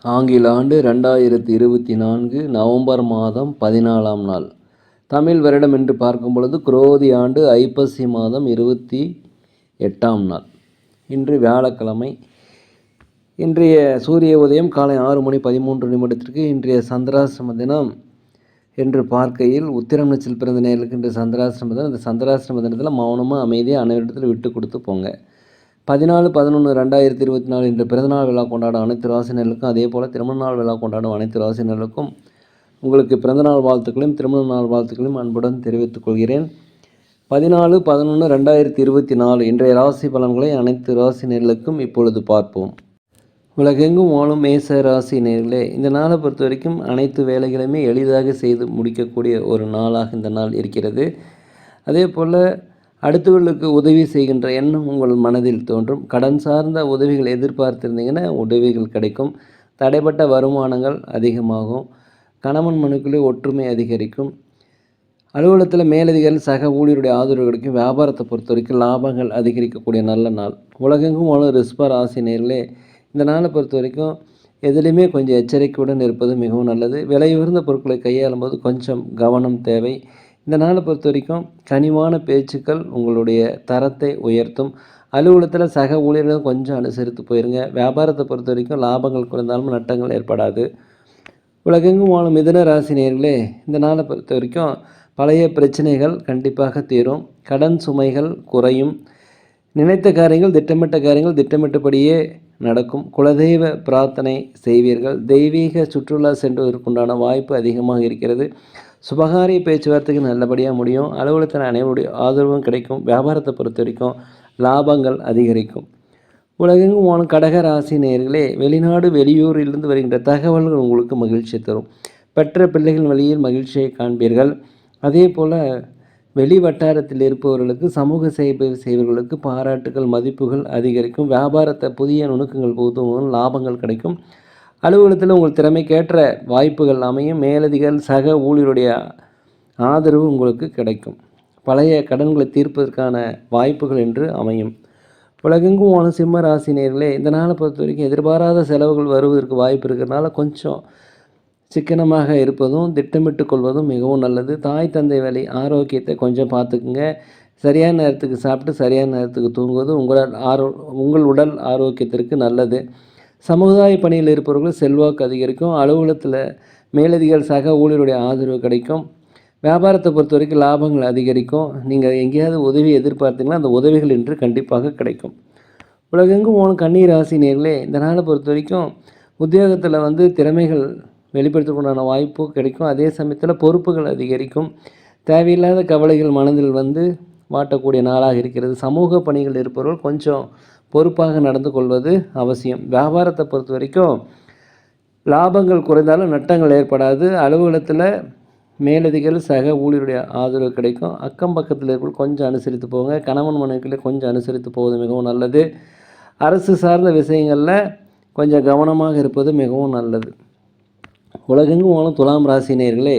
ஆங்கில ஆண்டு 2024 நவம்பர் மாதம் 14ஆம் நாள். தமிழ் வருடம் என்று பார்க்கும் பொழுது குரோதி ஆண்டு ஐப்பசி மாதம் 28ஆம் நாள். இன்று வியாழக்கிழமை. இன்றைய சூரிய உதயம் காலை 6:13 இன்றைய சந்திராசிரம தினம் என்று பார்க்கையில் உத்திரம் நட்சத்திரத்தில் பிறந்த நேர்களுக்கு இன்று சந்திராசிரம தினம். இந்த சந்திராசிரம தினத்தில் மௌனமாக அமைதியாக அனைவரிடத்தில் விட்டு கொடுத்து போங்க. 14/11/2024 இன்று பிறந்தநாள் விழா கொண்டாடும் அனைத்து ராசினர்களுக்கும், அதே போல் திருமண நாள் விழா கொண்டாடும் அனைத்து ராசினர்களுக்கும் உங்களுக்கு பிறந்தநாள் வாழ்த்துக்களையும் திருமண நாள் வாழ்த்துக்களையும் அன்புடன் தெரிவித்துக் கொள்கிறேன். 14/11/2024 இன்றைய ராசி பலன்களை அனைத்து ராசினர்களுக்கும் இப்பொழுது பார்ப்போம். உலகெங்கும் வாழும் மேச ராசி நேர்களே, இந்த நாளை பொறுத்த வரைக்கும் அனைத்து வேலைகளையுமே எளிதாக செய்து முடிக்கக்கூடிய ஒரு நாளாக இந்த நாள் இருக்கிறது. அதே போல் அடுத்தவர்களுக்கு உதவி செய்கின்ற எண்ணம் உங்கள் மனதில் தோன்றும். கடன் சார்ந்த உதவிகள் எதிர்பார்த்திருந்தீங்கன்னா உதவிகள் கிடைக்கும். தடைப்பட்ட வருமானங்கள் அதிகமாகும். கணவன் மனைவிக்குள்ளே ஒற்றுமை அதிகரிக்கும். அலுவலகத்தில் மேலதிகாரிகள் சக ஊழியருடைய ஆதரவு கிடைக்கும். வியாபாரத்தை பொறுத்த வரைக்கும் லாபங்கள் அதிகரிக்கக்கூடிய நல்ல நாள். உலகெங்கும் வாழும் ரிஷப ராசி நேர்களே, இந்த நாளை பொறுத்த வரைக்கும் எதுலேயுமே கொஞ்சம் எச்சரிக்கையுடன் இருப்பது மிகவும் நல்லது. விலை உயர்ந்த பொருட்களை கையாளும் போது கொஞ்சம் கவனம் தேவை. இந்த நாளை பொறுத்த வரைக்கும் கனிவான பேச்சுக்கள் உங்களுடைய தரத்தை உயர்த்தும். அலுவலகத்தில் சக ஊழியர்களும் கொஞ்சம் அனுசரித்து போயிருங்க. வியாபாரத்தை பொறுத்த வரைக்கும் லாபங்கள் குறைந்தாலும் நட்டங்கள் ஏற்படாது. உலகெங்கும் வாழும் மிதுன ராசி நேயர்களே, இந்த நாளை பொறுத்த வரைக்கும் பழைய பிரச்சனைகள் கண்டிப்பாக தீரும். கடன் சுமைகள் குறையும். நினைத்த காரியங்கள் திட்டமிட்ட காரியங்கள் திட்டமிட்டபடியே நடக்கும். குலதெய்வ பிரார்த்தனை செய்வீர்கள். தெய்வீக சுற்றுலா சென்றுவதற்குண்டான வாய்ப்பு அதிகமாக இருக்கிறது. சுபகாரிய பேச்சுவார்த்தைக்கு நல்லபடியாக முடியும். அலுவலகத்தில் அனைவருடைய ஆதரவும் கிடைக்கும். வியாபாரத்தை பொறுத்த வரைக்கும் லாபங்கள் அதிகரிக்கும். உலகெங்கும் வாழும் கடக ராசி நேயர்களே, வெளிநாடு வெளியூரிலிருந்து வருகின்ற தகவல்கள் உங்களுக்கு மகிழ்ச்சி தரும். பெற்ற பிள்ளைகள் வழியில் மகிழ்ச்சியை காண்பீர்கள். அதே போல் வெளி வட்டாரத்தில் இருப்பவர்களுக்கு சமூக சேவை செய்வர்களுக்கு பாராட்டுகள் மதிப்புகள் அதிகரிக்கும். வியாபாரத்தை புதிய நுணுக்கங்கள் புகுத்தும் லாபங்கள் கிடைக்கும். அலுவலகத்தில் உங்கள் திறமைக்கேற்ற வாய்ப்புகள் அமையும். மேலதிகாரிகள் சக ஊழியருடைய ஆதரவு உங்களுக்கு கிடைக்கும். பழைய கடன்களை தீர்ப்பதற்கான வாய்ப்புகள் என்று அமையும். உலகெங்கும் வாழும் சிம்ம ராசி நேயர்களே, இந்த நாளை பொறுத்த வரைக்கும் எதிர்பாராத செலவுகள் வருவதற்கு வாய்ப்பு இருக்கிறதுனால கொஞ்சம் சிக்கனமாக இருப்பதும் திட்டமிட்டு கொள்வதும் மிகவும் நல்லது. தாய் தந்தை வழி ஆரோக்கியத்தை கொஞ்சம் பார்த்துக்குங்க. சரியான நேரத்துக்கு சாப்பிட்டு சரியான நேரத்துக்கு தூங்குவது உங்கள் உடல் ஆரோக்கியத்திற்கு நல்லது. சமுதாய பணியில் இருப்பவர்கள் செல்வாக்கு அதிகரிக்கும். அலுவலகத்தில் மேலதிகாரிகள் சக ஊழியருடைய ஆதரவு கிடைக்கும். வியாபாரத்தை பொறுத்த வரைக்கும் லாபங்கள் அதிகரிக்கும். நீங்கள் எங்கேயாவது உதவி எதிர்பார்த்தீங்கன்னா அந்த உதவிகள் இன்று கண்டிப்பாக கிடைக்கும். உலகெங்கும் போன கன்னி ராசி நேர்களே, இந்த நாளை பொறுத்த வரைக்கும் உத்தியோகத்தில் திறமைகள் வெளிப்படுத்தக்கூடிய வாய்ப்பு கிடைக்கும். அதே சமயத்தில் பொறுப்புகள் அதிகரிக்கும். தேவையில்லாத கவலைகள் மனதில் வாட்டக்கூடிய நாளாக இருக்கிறது. சமூக பணிகள் இருப்பவர்கள் கொஞ்சம் பொறுப்பாக நடந்து கொள்வது அவசியம். வியாபாரத்தை பொறுத்த வரைக்கும் லாபங்கள் குறைந்தாலும் நட்டங்கள் ஏற்படாது. அலுவலகத்தில் மேலதிகாரிகள் சக ஊழியருடைய ஆதரவு கிடைக்கும். அக்கம் பக்கத்தில் இருப்பவர்கள் கொஞ்சம் அனுசரித்து போங்க. கணவன் மனைவிக்குள்ளே கொஞ்சம் அனுசரித்து போவது மிகவும் நல்லது. அரசு சார்ந்த விஷயங்களில் கொஞ்சம் கவனமாக இருப்பது மிகவும் நல்லது. உலகெங்கும் வாழும் துலாம் ராசி நேயர்களே,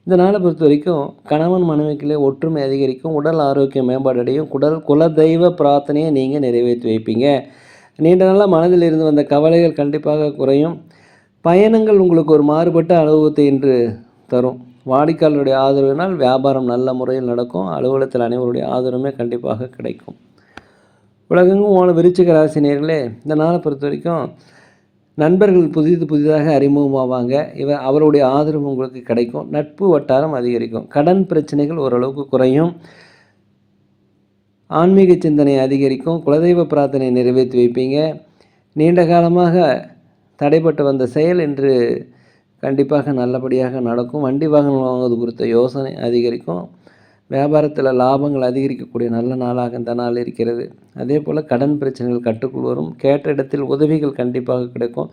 இந்த நாளை பொறுத்த வரைக்கும் கணவன் மனைவிக்குள்ளே ஒற்றுமை அதிகரிக்கும். உடல் ஆரோக்கியம் மேம்பாடு அடையும். குலதெய்வ பிரார்த்தனையை நீங்கள் நிறைவேற்றி வைப்பீங்க. நீண்ட நாளாக மனதில் இருந்து வந்த கவலைகள் கண்டிப்பாக குறையும். பயணங்கள் உங்களுக்கு ஒரு மாறுபட்ட அனுபவத்தை இன்று தரும். வாடிக்கையாளருடைய ஆதரவினால் வியாபாரம் நல்ல முறையில் நடக்கும். அலுவலகத்தில் அனைவருடைய ஆதரவுமே கண்டிப்பாக கிடைக்கும். உலகெங்கும் வாழும் விருச்சிக ராசி நேயர்களே, இந்த நாளை பொறுத்த வரைக்கும் நண்பர்கள் புதிதாக அறிமுகமாவாங்க. அவருடைய ஆதரவு உங்களுக்கு கிடைக்கும். நட்பு வட்டாரம் அதிகரிக்கும். கடன் பிரச்சனைகள் ஓரளவுக்கு குறையும். ஆன்மீக சிந்தனை அதிகரிக்கும். குலதெய்வ பிரார்த்தனை நிறைவேற்றி வைப்பீங்க. நீண்ட காலமாக தடைப்பட்டு வந்த செயல் என்று கண்டிப்பாக நல்லபடியாக நடக்கும். வண்டி வாகனம் வாங்குவது குறித்த யோசனை அதிகரிக்கும். வியாபாரத்தில் லாபங்கள் அதிகரிக்கக்கூடிய நல்ல நாளாக இந்த நாள் இருக்கிறது. அதே போல் கடன் பிரச்சனைகள் கட்டுக்குள் வரும். கேட்ட இடத்தில் உதவிகள் கண்டிப்பாக கிடைக்கும்.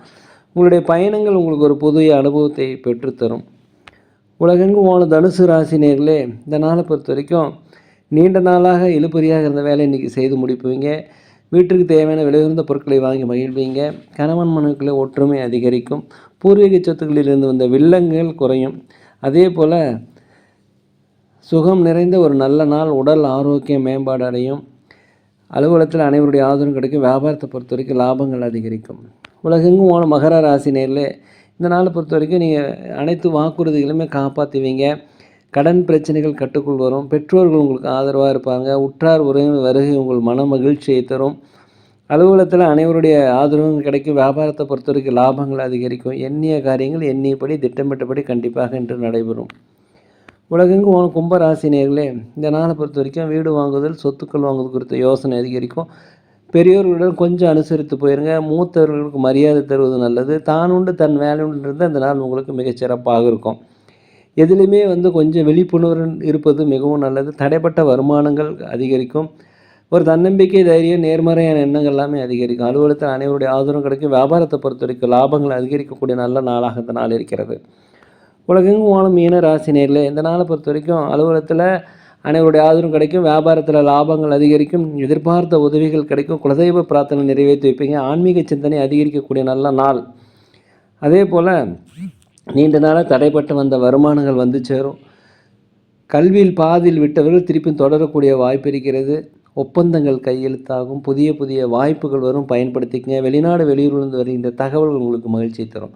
உங்களுடைய பயணங்கள் உங்களுக்கு ஒரு புதிய அனுபவத்தை பெற்றுத்தரும். உலகெங்கும் வாழும் தனுசு ராசி நேயர்களே, இந்த நாளை பொறுத்த வரைக்கும் நீண்ட நாளாக இழுபறியாக இருந்த வேலை இன்றைக்கி செய்து முடிப்பீங்க. வீட்டிற்கு தேவையான விலையுயர்ந்த பொருட்களை வாங்கி மகிழ்வீங்க. கணவன் மனைவிக்குள்ளே ஒற்றுமை அதிகரிக்கும். பூர்வீக சொத்துக்களிலிருந்து வந்த வில்லங்கள் குறையும். அதே போல் சுகம் நிறைந்த ஒரு நல்ல நாள். உடல் ஆரோக்கியம் மேம்பாடு அடையும். அலுவலகத்தில் அனைவருடைய ஆதரவும் கிடைக்கும். வியாபாரத்தை பொறுத்த வரைக்கும் லாபங்கள் அதிகரிக்கும். உலகெங்கும் வாழும் மகர ராசி நேயர்களே, இந்த நாளை பொறுத்த வரைக்கும் நீங்கள் அனைத்து வாக்குறுதிகளுமே காப்பாற்றுவீங்க. கடன் பிரச்சனைகள் கட்டுக்குள் வரும். பெற்றோர்கள் உங்களுக்கு ஆதரவாக இருப்பாங்க. உற்றார் உறவினர் வருகை உங்கள் மன மகிழ்ச்சியை தரும். அலுவலகத்தில் அனைவருடைய ஆதரவும் கிடைக்கும். வியாபாரத்தை பொறுத்த வரைக்கும் லாபங்கள் அதிகரிக்கும். எண்ணிய காரியங்கள் எண்ணியபடி திட்டமிட்டபடி கண்டிப்பாக இன்று நடைபெறும். உலகெங்கும் வாழும் கும்பராசி நேயர்களே, இந்த நாளை பொறுத்த வரைக்கும் வீடு வாங்குதல், சொத்துக்கள் வாங்குவது குறித்த யோசனை அதிகரிக்கும். பெரியோர்களுடன் கொஞ்சம் அனுசரித்து போயிருங்க. மூத்தவர்களுக்கு மரியாதை தருவது நல்லது. தான் உண்டு தன் வேலை உண்டு இருந்தால் இந்த நாள் உங்களுக்கு மிகச்சிறப்பாக இருக்கும். எதுலேயுமே கொஞ்சம் விழிப்புணர்வு இருப்பது மிகவும் நல்லது. தடைப்பட்ட வருமானங்கள் அதிகரிக்கும். ஒரு தன்னம்பிக்கை, தைரியம், நேர்மறையான எண்ணங்கள் எல்லாமே அதிகரிக்கும். அலுவலகத்தில் அனைவருடைய ஆதரவும் கிடைக்கும். வியாபாரத்தை பொறுத்த வரைக்கும் லாபங்கள் அதிகரிக்கக்கூடிய நல்ல நாளாக இந்த நாள் இருக்கிறது. உலகெங்கும் வாழும் மீன ராசி நேயர்களே, இந்த நாளை பொறுத்த வரைக்கும் அலுவலகத்தில் அனைவருடைய ஆதரவும் கிடைக்கும். வியாபாரத்தில் லாபங்கள் அதிகரிக்கும். எதிர்பார்த்த உதவிகள் கிடைக்கும். குலதெய்வ பிரார்த்தனை நிறைவேற்றி வைப்பீங்க. ஆன்மீக சிந்தனை அதிகரிக்கக்கூடிய நல்ல நாள். அதே போல் நீண்ட நாளாக தடைப்பட்டு வந்த வருமானங்கள் வந்து சேரும். கல்வியில் பாதியில் விட்டவர்கள் திருப்பி தொடரக்கூடிய வாய்ப்பு இருக்கிறது. ஒப்பந்தங்கள் கையெழுத்தாகும். புதிய புதிய வாய்ப்புகள் வரும், பயன்படுத்திக்கங்க. வெளிநாடு வெளியூர்லேருந்து வருகின்ற தகவல்கள் உங்களுக்கு மகிழ்ச்சி தரும்.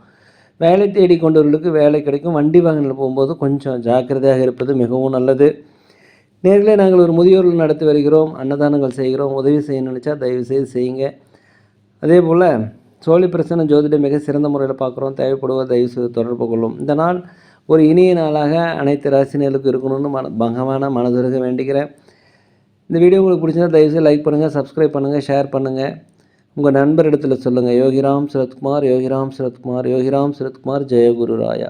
வேலை தேடி கொண்டவர்களுக்கு வேலை கிடைக்கும். வண்டி வாகனத்தில் போகும்போது கொஞ்சம் ஜாக்கிரதையாக இருப்பது மிகவும் நல்லது. நேர்களே, நாங்கள் ஒரு முதியோர்கள் நடத்தி வருகிறோம், அன்னதானங்கள் செய்கிறோம். உதவி செய்ய நினச்சா தயவுசெய்து செய்யுங்க. அதே போல் சோழி பிரச்சனை ஜோதிடம் மிக சிறந்த முறையில் பார்க்குறோம். தேவைப்படுவோர் தயவுசெய்து தொடர்பு கொள்ளும். இந்த நாள் ஒரு இனிய நாளாக அனைத்து ராசினர்களுக்கும் இருக்கணும்னு பகவான மனதுருக வேண்டிக்கிறேன். இந்த வீடியோ உங்களுக்கு பிடிச்சிருந்தா தயவுசெய்து லைக் பண்ணுங்கள், சப்ஸ்கிரைப் பண்ணுங்கள், ஷேர் பண்ணுங்கள். உங்கள் நண்பரிடத்தில் சொல்லுங்கள். யோகிராம் சரத்குமார், யோகிராம் சரத்குமார், யோகிராம் சரத்குமார், ஜெயகுரு ராயா.